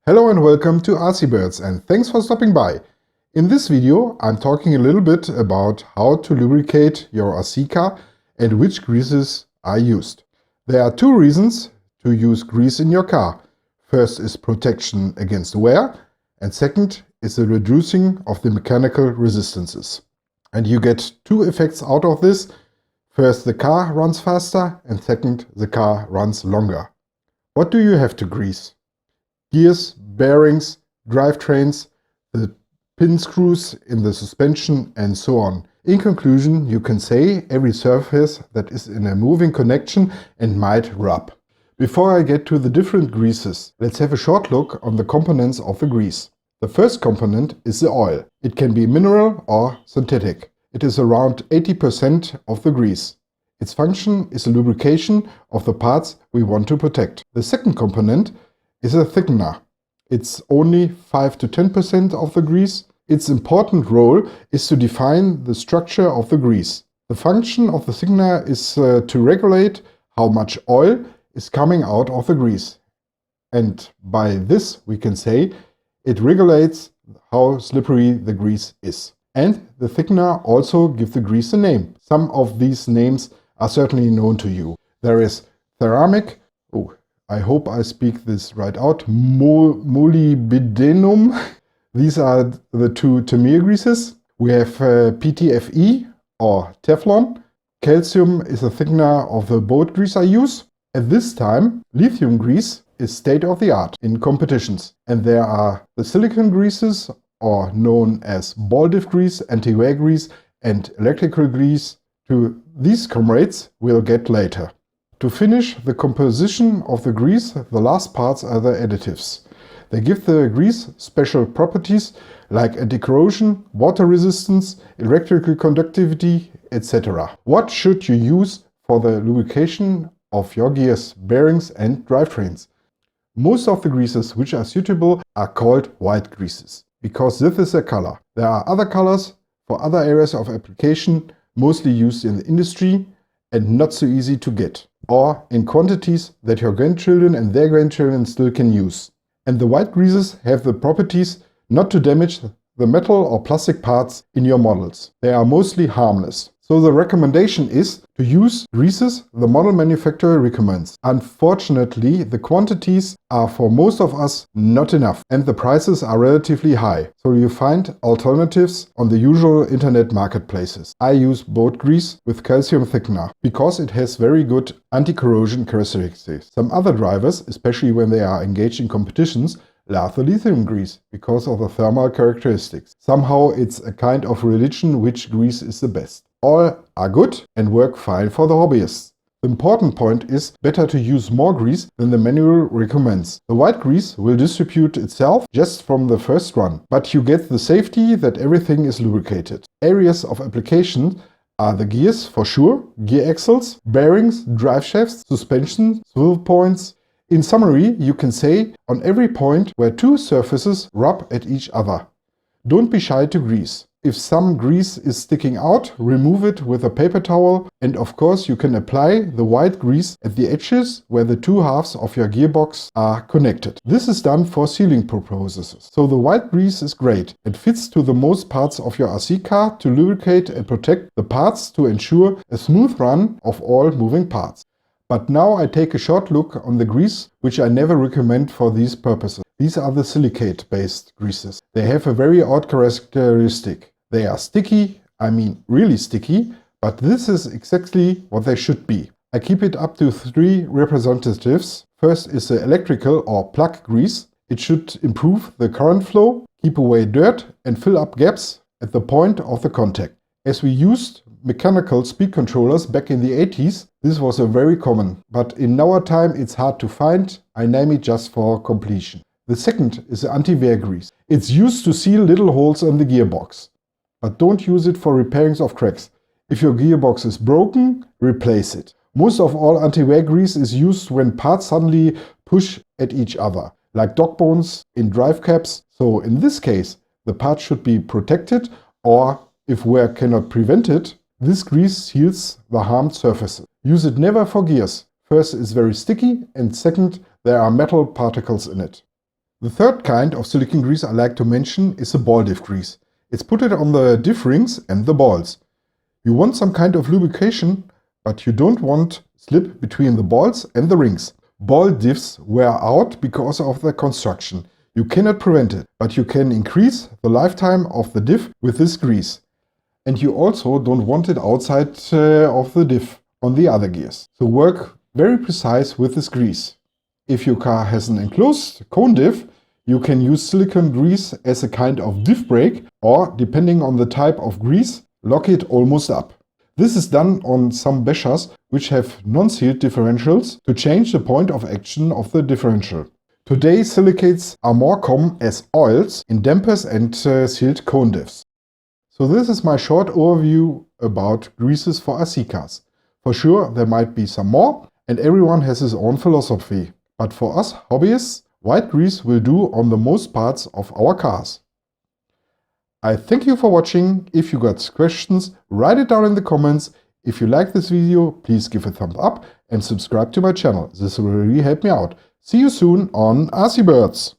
Hello and welcome to RC Birds, and thanks for stopping by. In this video I'm talking a little bit about how to lubricate your RC car and which greases are used. There are two reasons to use grease in your car. First is protection against wear, and second is the reducing of the mechanical resistances. And you get two effects out of this. First, the car runs faster, and second, the car runs longer. What do you have to grease? Gears, bearings, drivetrains, the pin screws in the suspension, and so on. In conclusion, you can say every surface that is in a moving connection and might rub. Before I get to the different greases, let's have a short look on the components of the grease. The first component is the oil. It can be mineral or synthetic. It is around 80% of the grease. Its function is a lubrication of the parts we want to protect. The second component is a thickener. It's only 5 to 10% of the grease. Its important role is to define the structure of the grease. The function of the thickener is to regulate how much oil is coming out of the grease. And by this we can say it regulates how slippery the grease is. And the thickener also gives the grease a name. Some of these names are certainly known to you. There is ceramic, I hope I speak this right out, molybdenum. These are the two Tamiya greases. We have PTFE or Teflon. Calcium is a thickener of the boat grease I use. At this time, lithium grease is state of the art in competitions. And there are the silicone greases, or known as ball diff grease, anti-wear grease, and electrical grease. To these comrades we'll get later. To finish the composition of the grease, the last parts are the additives. They give the grease special properties like anti-corrosion, water resistance, electrical conductivity, etc. What should you use for the lubrication of your gears, bearings and drivetrains? Most of the greases which are suitable are called white greases, because this is a color. There are other colors for other areas of application, mostly used in the industry and not so easy to get, or in quantities that your grandchildren and their grandchildren still can use. And the white greases have the properties not to damage the metal or plastic parts in your models. They are mostly harmless. So the recommendation is to use greases the model manufacturer recommends. Unfortunately, the quantities are for most of us not enough, and the prices are relatively high. So you find alternatives on the usual internet marketplaces. I use boat grease with calcium thickener because it has very good anti-corrosion characteristics. Some other drivers, especially when they are engaged in competitions, love the lithium grease because of the thermal characteristics. Somehow it's a kind of religion which grease is the best. All are good and work fine for the hobbyists. The important point is better to use more grease than the manual recommends. The white grease will distribute itself just from the first run, but you get the safety that everything is lubricated. Areas of application are the gears for sure, gear axles, bearings, drive shafts, suspension, swivel points. In summary, you can say on every point where two surfaces rub at each other. Don't be shy to grease. If some grease is sticking out, remove it with a paper towel, and of course you can apply the white grease at the edges where the two halves of your gearbox are connected. This is done for sealing purposes. So the white grease is great. It fits to the most parts of your RC car to lubricate and protect the parts to ensure a smooth run of all moving parts. But now I take a short look on the grease, which I never recommend for these purposes. These are the silicate-based greases. They have a very odd characteristic. They are sticky, I mean really sticky, but this is exactly what they should be. I keep it up to 3 representatives. First is the electrical or plug grease. It should improve the current flow, keep away dirt and fill up gaps at the point of the contact. As we used mechanical speed controllers back in the 80s, this was a very common, but in our time it's hard to find. I name it just for completion. The second is the anti-wear grease. It's used to seal little holes in the gearbox. But don't use it for repairing of cracks. If your gearbox is broken, replace it. Most of all anti-wear grease is used when parts suddenly push at each other, like dog bones in drive caps. So in this case, the part should be protected, or if wear cannot prevent it, this grease seals the harmed surfaces. Use it never for gears. First, it's very sticky, and second, there are metal particles in it. The third kind of silicone grease I like to mention is the ball diff grease. It's put it on the diff rings and the balls. You want some kind of lubrication, but you don't want slip between the balls and the rings. Ball diffs wear out because of the construction. You cannot prevent it, but you can increase the lifetime of the diff with this grease. And you also don't want it outside of the diff on the other gears. So work very precise with this grease. If your car has an enclosed cone diff, you can use silicone grease as a kind of diff brake, or depending on the type of grease, lock it almost up. This is done on some bashers which have non-sealed differentials to change the point of action of the differential. Today silicates are more common as oils in dampers and sealed cone diffs. So this is my short overview about greases for RC cars. For sure there might be some more, and everyone has his own philosophy. But for us hobbyists, white grease will do on the most parts of our cars. I thank you for watching. If you got questions, write it down in the comments. If you like this video, please give a thumbs up and subscribe to my channel. This will really help me out. See you soon on RC Birds.